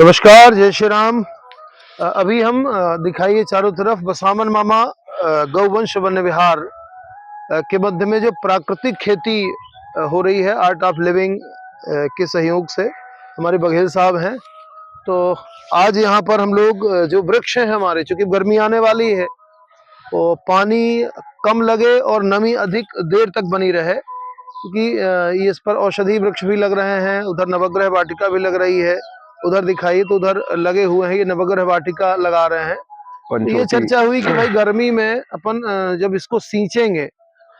नमस्कार, जय श्री राम। अभी हम दिखाइए चारों तरफ बसावन मामा गौवंश वन्य विहार के मध्य में जो प्राकृतिक खेती हो रही है आर्ट ऑफ लिविंग के सहयोग से हमारे बघेल साहब हैं। तो आज यहाँ पर हम लोग जो वृक्ष हैं हमारे, चूंकि गर्मी आने वाली है तो पानी कम लगे और नमी अधिक देर तक बनी रहे, क्योंकि ये इस पर औषधि वृक्ष भी लग रहे हैं। उधर नवग्रह वाटिका भी लग रही है, उधर दिखाइए तो उधर लगे हुए हैं, ये नवग्रह वाटिका लगा रहे हैं। तो ये चर्चा हुई कि भाई गर्मी में अपन जब इसको सींचेंगे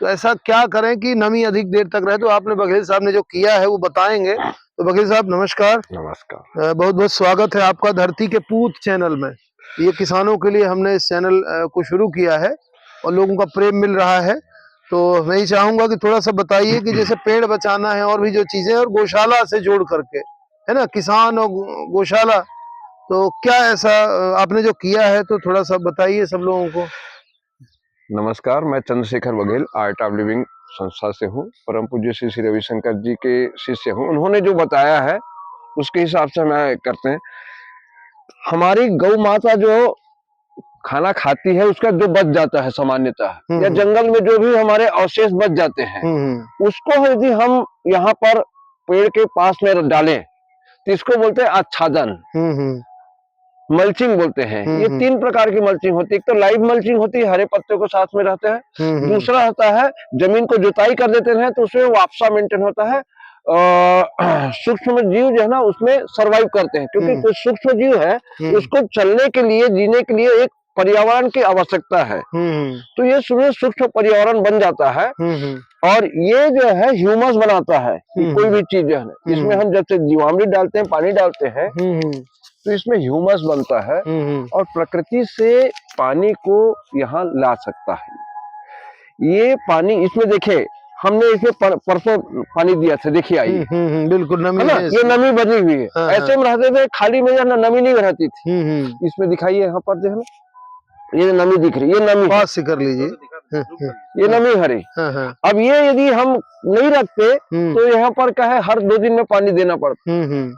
तो ऐसा क्या करें कि नमी अधिक देर तक रहे। तो आपने बघेल साहब ने जो किया है वो बताएंगे। तो बघेल साहब नमस्कार। नमस्कार। बहुत बहुत स्वागत है आपका धरती के पूत चैनल में। ये किसानों के लिए हमने इस चैनल को शुरू किया है और लोगों का प्रेम मिल रहा है। तो मैं ही चाहूंगा कि थोड़ा सा बताइए कि जैसे पेड़ बचाना है और भी जो चीजें, और गौशाला से जोड़ करके, है ना, किसान और गौशाला, तो क्या ऐसा आपने जो किया है तो थोड़ा सा बताइए सब लोगों को। नमस्कार, मैं Chandrashekhar Baghel art of living संस्था से हूँ। परम पूज्य श्री श्री रविशंकर जी के शिष्य हूँ। उन्होंने जो बताया है उसके हिसाब से मैं करते हैं। हमारी गौ माता जो खाना खाती है उसका जो बच जाता है सामान्यतः, या जंगल में जो भी हमारे अवशेष बच जाते हैं, उसको यदि हम यहाँ पर पेड़ के पास में डालें तो इसको बोलते हैं आच्छादन, मल्चिंग बोलते हैं। ये तीन प्रकार की मल्चिंग होती है। एक तो लाइव मल्चिंग होती है, हरे पत्ते को साथ में रहते हैं। दूसरा होता है जमीन को जुताई कर देते हैं तो उसमें वापसा मेंटेन होता है। सूक्ष्म जीव जो है ना उसमें सरवाइव करते हैं, क्योंकि कुछ सूक्ष्म जीव है उसको चलने के लिए, जीने के लिए एक पर्यावरण की आवश्यकता है। तो ये सूक्ष्म पर्यावरण बन जाता है और ये जो है ह्यूमस बनाता है। कोई भी चीज जो है इसमें हम जब से जीवामृत डालते हैं, पानी डालते हैं, तो इसमें ह्यूमस बनता है और प्रकृति से पानी को यहाँ ला सकता है। ये पानी इसमें देखे, हमने इसमें परसों पानी दिया था, देखिए आइए। बिल्कुल नमी है, ये नमी बनी हुई है। हाँ, ऐसे में रहते थे खाली में, ना नमी नहीं रहती थी। इसमें दिखाइए, यहाँ पर जो है ये नमी दिख रही है, ये नमी पास से कर लीजिए, ये नमी हरी। अब ये यदि हम नहीं रखते तो यहाँ पर क्या है, हर 2 दिन में पानी देना पड़ता।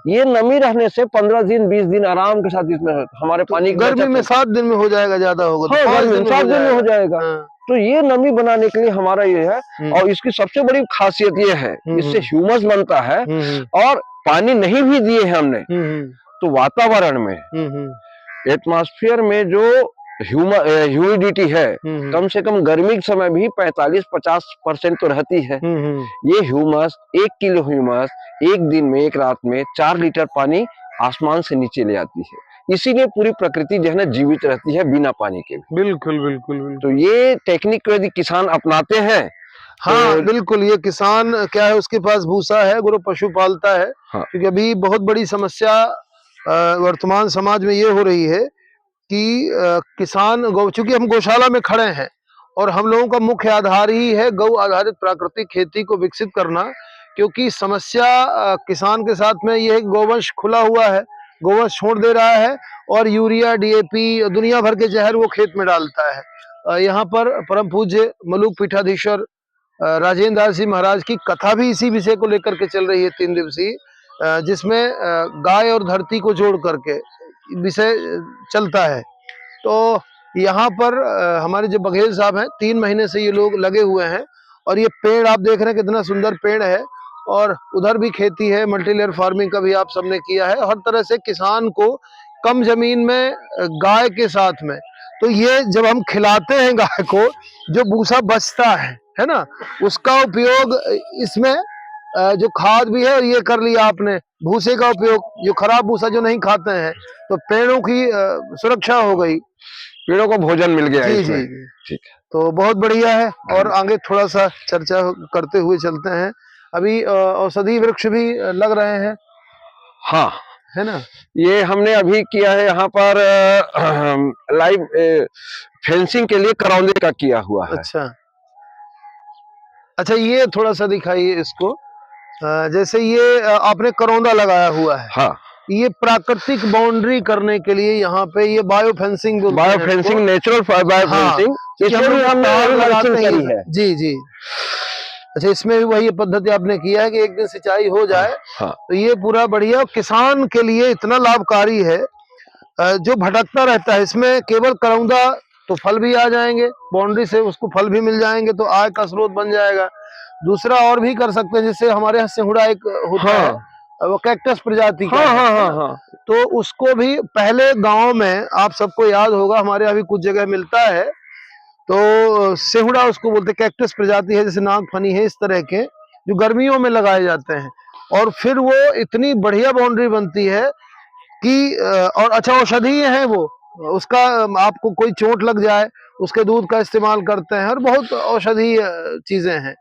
ये नमी रहने से 15 दिन 20 दिन आराम के साथ इसमें हमारे तो पानी गर्मी में 7 दिन में हो जाएगा, ज्यादा होगा तो 7 दिन में हो जाएगा। तो ये नमी बनाने के लिए हमारा ये है। और इसकी सबसे बड़ी खासियत ये है, इससे ह्यूमस बनता है। और पानी नहीं भी दिए हैं हमने तो वातावरण में, एटमॉस्फेयर में जो ह्यूमिडिटी है, कम से कम गर्मी के समय भी 45-50% तो रहती है। ये ह्यूमस, 1 किलो ह्यूमस एक दिन में, एक रात में 4 लीटर पानी आसमान से नीचे ले आती है। इसीलिए पूरी प्रकृति जो है ना जीवित रहती है बिना पानी के भी। बिल्कुल बिल्कुल बिल्कुल। तो ये टेक्निक यदि किसान अपनाते हैं, हाँ तो बिल्कुल, ये किसान क्या है, उसके पास भूसा है, गुरु पशु पालता है। हाँ। क्योंकि अभी बहुत बड़ी समस्या वर्तमान समाज में ये हो रही है कि किसान चूंकि हम गौशाला में खड़े हैं और हम लोगों का मुख्य आधार ही है गौ आधारित प्राकृतिक खेती को विकसित करना। क्योंकि समस्या किसान के साथ में ये है, गौवंश खुला हुआ है, गोवंश छोड़ दे रहा है और यूरिया, डीएपी, दुनिया भर के जहर वो खेत में डालता है। यहाँ पर परम पूज्य मलुक पीठाधीश्वर राजेंद्र दास जी महाराज की कथा भी इसी विषय को लेकर के चल रही है, 3 दिवसीय, जिसमें गाय और धरती को जोड़ करके विषय चलता है। तो यहाँ पर हमारे जो बघेल साहब हैं, 3 महीने से ये लोग लगे हुए हैं और ये पेड़ आप देख रहे हैं कितना सुंदर पेड़ है। और उधर भी खेती है, मल्टी लेयर फार्मिंग का भी आप सबने किया है। हर तरह से किसान को कम जमीन में गाय के साथ में, तो ये जब हम खिलाते हैं गाय को, जो भूसा बचता है ना, उसका उपयोग इसमें जो खाद भी है, और ये कर लिया आपने भूसे का उपयोग, जो खराब भूसा जो नहीं खाते हैं, तो पेड़ों की सुरक्षा हो गई, पेड़ों को भोजन मिल गया। जी जी, ठीक है। तो बहुत बढ़िया है। और आगे थोड़ा सा चर्चा करते हुए चलते हैं। अभी औषधि वृक्ष भी लग रहे हैं, हाँ है ना। ये हमने अभी किया है यहाँ पर लाइव फेंसिंग के लिए करौंदे का किया हुआ है। अच्छा, ये थोड़ा सा दिखाइए इसको। जैसे ये आपने करौंदा लगाया हुआ है। हाँ, ये प्राकृतिक बाउंड्री करने के लिए यहाँ पे ये bio fencing, natural bio fencing, इसमें भी हमने लगाते हैं। जी जी, अच्छा, इसमें भी वही पद्धति आपने किया है कि एक दिन सिंचाई हो जाए। हाँ तो ये पूरा बढ़िया किसान के लिए इतना लाभकारी है। जो भटकता रहता है इसमें केवल करौंदा, तो फल भी आ जाएंगे बाउंड्री से, उसको फल भी मिल जाएंगे तो आय का स्रोत बन जाएगा। दूसरा और भी कर सकते हैं, जैसे हमारे यहाँ सिहुड़ा एक होता है, वो कैक्टस प्रजाति का हाँ है हाँ ना? हाँ तो उसको भी पहले गांव में, आप सबको याद होगा, हमारे यहाँ भी कुछ जगह मिलता है, तो सिहुड़ा उसको बोलते, कैक्टस प्रजाति है, जैसे नागफनी है, इस तरह के जो गर्मियों में लगाए जाते हैं। और फिर वो इतनी बढ़िया बाउंड्री बनती है कि और अच्छा औषधीय है वो। उसका आपको कोई चोट लग जाए, उसके दूध का इस्तेमाल करते हैं, और बहुत औषधीय चीजें हैं।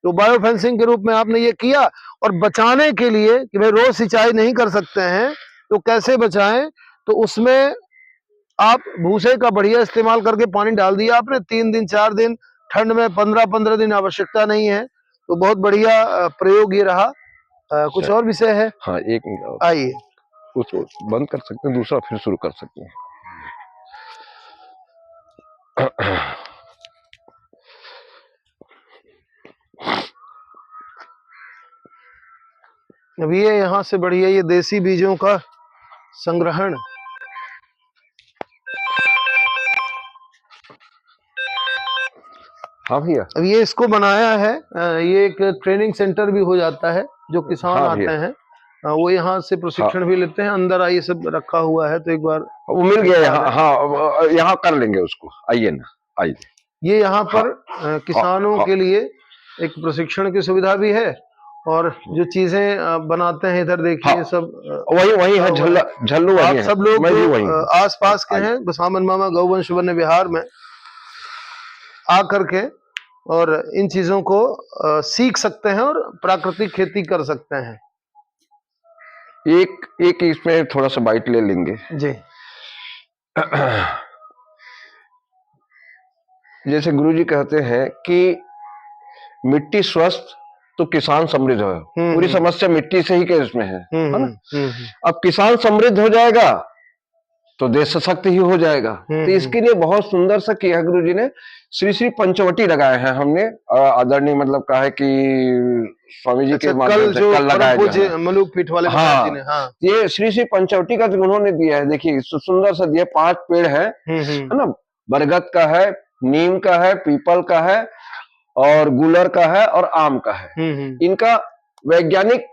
तो बायो फेंसिंग के रूप में आपने ये किया। और बचाने के लिए कि भाई रोज सिंचाई नहीं कर सकते हैं तो कैसे बचाएं, तो उसमें आप भूसे का बढ़िया इस्तेमाल करके पानी डाल दिया आपने 3 दिन 4 दिन, ठंड में 15-15 दिन आवश्यकता नहीं है। तो बहुत बढ़िया प्रयोग ये रहा। कुछ और विषय है? हाँ, एक मिनट, आइए। उसको बंद कर सकते हैं, दूसरा फिर शुरू कर सकते हैं। अब ये यहाँ से बढ़िया ये देसी बीजों का संग्रहण। हाँ भैया, अब ये इसको बनाया है, ये एक ट्रेनिंग सेंटर भी हो जाता है, जो किसान हाँ आते भैया, हैं वो यहाँ से हाँ प्रशिक्षण भी लेते हैं। अंदर आइए, सब रखा हुआ है, तो एक बार वो मिल गया दिखा यहाँ, दें। हाँ यहाँ कर लेंगे उसको, आइए ना, आइए। ये यहाँ हाँ पर हाँ किसानों हाँ, के लिए एक प्रशिक्षण की सुविधा भी है। और जो चीजें बनाते हैं, इधर देखिए हाँ सब वही वही रखा है, हुआ है। झल्लू वही आप है, सब लोग मैं भी जो वही हूँ। आस पास के आइए, हैं, गोसामन मामा गौवंश वन्य विहार में आ करके और इन चीजों को सीख सकते हैं और प्राकृतिक खेती कर सकते हैं। एक एक इसमें थोड़ा सा बाइट ले लेंगे जी। जैसे गुरुजी कहते हैं कि मिट्टी स्वस्थ तो किसान समृद्ध है। पूरी समस्या मिट्टी से ही के इसमें है ना? अब किसान समृद्ध हो जाएगा तो देश सशक्त ही हो जाएगा। तो इसके लिए बहुत सुंदर सा किया गुरु जी ने, श्री श्री पंचवटी लगाए हैं हमने, आदरणीय मतलब कहा है कि स्वामी जी के माध्यम से कल लगाया पूज्य मलूक पीठ वाले महाराज जी ने, हाँ, ये श्री श्री पंचवटी का जो उन्होंने दिया है, देखिए सुंदर सा दिया, 5 पेड़ है ना, बरगद का है, नीम का है, पीपल का है, और गुलर का है, और आम का है। इनका वैज्ञानिक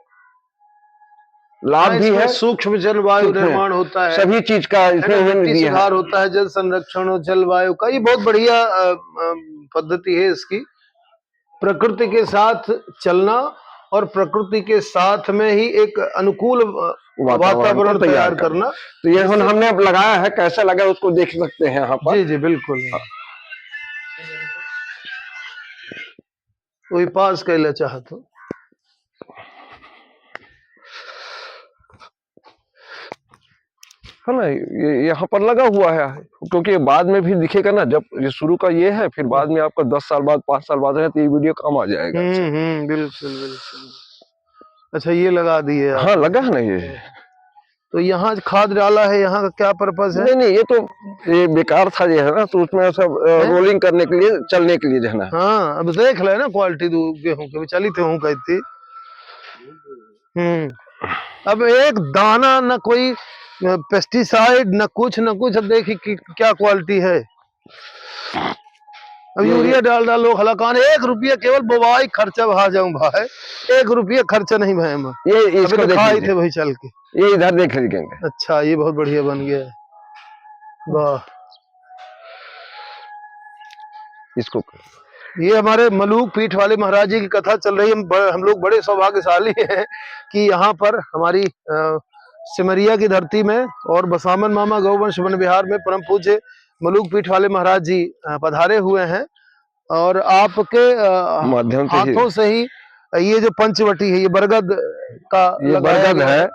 लाभ भी है, सूक्ष्म जलवायु निर्माण होता है, सभी चीज का इसमें मिट्टी सुधार होता है, जल संरक्षण और जलवायु का, ये बहुत बढ़िया पद्धति है इसकी। प्रकृति के साथ चलना और प्रकृति के साथ में ही एक अनुकूल वातावरण तैयार करना। तो ये हमने अब लगाया है, कैसा लगा उसको देख सकते हैं यहाँ पर। जी जी बिल्कुल। कोई पास कैला चाहत हो है ना, ये यहाँ पर लगा हुआ है, क्योंकि बाद में भी दिखेगा ना, जब ये शुरू का ये है, फिर बाद में आपका 10 साल बाद 5 साल बाद है तो ये वीडियो काम आ जाएगा। बिल्कुल बिल्कुल। अच्छा, ये लगा दिए आप? हाँ लगा है ना ये। तो यहाँ खाद डाला है, यहाँ का क्या पर्पज है? नहीं नहीं, ये तो ये बेकार था ये है ना, तो उसमें सब रोलिंग करने के लिए, चलने के लिए जो है ना। हाँ, अब देख ले ना क्वालिटी गेहूं के, चली थे हूँ कहती। अब एक दाना न कोई पेस्टिसाइड न कुछ, अब देखी क्या क्वालिटी है। अब यूरिया डाल लोग हलाकान, 1 रुपया केवल बोवाई खर्चा भा जाऊं भाई, 1 रुपया खर्चा नहीं भाई। ये इसको तो खाई थे भाई चल के, ये इधर देख लीजिए। अच्छा, ये बहुत बढ़िया बन गया है, वाह। इसको ये हमारे मलूक पीठ वाले महाराज जी की कथा चल रही है। हम लोग बड़े सौभाग्यशाली हैं कि यहाँ पर हमारी सिमरिया की धरती में और बसामन मामा गौवंश वन विहार में परम पूज्य मलूक पीठ वाले महाराज जी पधारे हुए हैं। और आपके हाथों से ही ये जो पंचवटी है, ये बरगद का, ये बरगद है,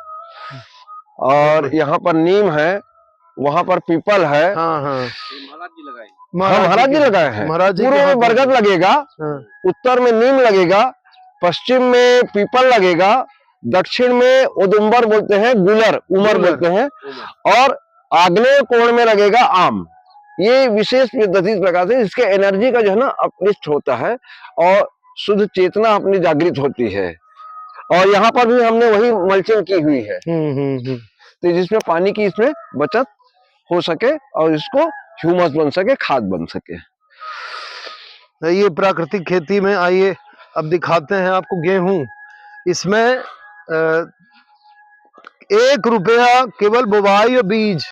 और यहाँ पर नीम है, वहां पर पीपल है। हाँ हाँ, महाराज जी लगाए हैं। पूर्व में बरगद लगेगा, उत्तर में नीम लगेगा, पश्चिम में पीपल लगेगा, दक्षिण में उदुम्बर बोलते हैं, गुलर उमर बोलते हैं, और आग्नेय कोण में लगेगा आम। ये विशेष पद्धति प्रकार से इसके एनर्जी का जो है ना अपलिफ्ट होता है, और शुद्ध चेतना अपनी जागृत होती है। और यहाँ पर भी हमने वही मल्चिंग की हुई है, तो जिसमें पानी की इसमें बचत हो सके और इसको ह्यूमस बन सके, खाद बन सके। ये प्राकृतिक खेती में आइए अब दिखाते हैं आपको गेहूं। इसमें 1 रुपया केवल बुवाई और बीज